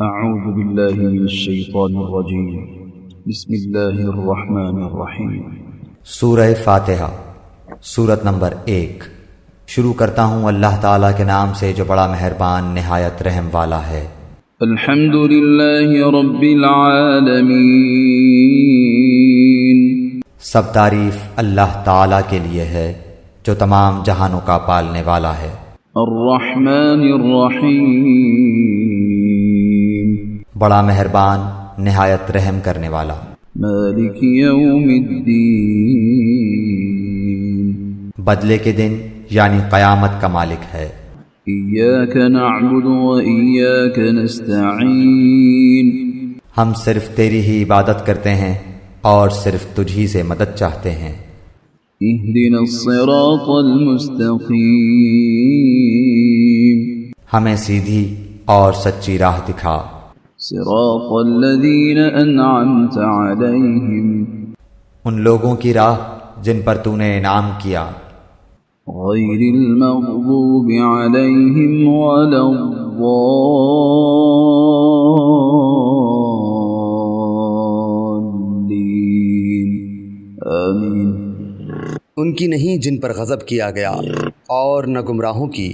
أعوذ بالله من الشيطان الرجيم بسم الله الرحمن الرحيم سورہ فاتحہ سورت نمبر 1۔ شروع کرتا ہوں اللہ تعالیٰ کے نام سے جو بڑا مہربان نہایت رحم والا ہے۔ الحمد لله رب العالمين، سب تعریف اللہ تعالیٰ کے لیے ہے جو تمام جہانوں کا پالنے والا ہے۔ الرحمن الرحيم، بڑا مہربان نہایت رحم کرنے والا۔ مالك يوم الدين، بدلے کے دن یعنی قیامت کا مالک ہے۔ إياك نعبد وإياك نستعين، ہم صرف تیری ہی عبادت کرتے ہیں اور صرف تجھ ہی سے مدد چاہتے ہیں۔ اهدنا الصراط المستقيم، ہمیں سیدھی اور سچی راہ دکھا۔ صراط الذين أنعمت عليهم، ان لوگوں کی راہ جن پر تو نے انعام کیا، غير المغضوب عليهم ولا الضالين، آمين۔ ان کی نہیں جن پر غضب کیا گیا اور نہ گمراہوں کی۔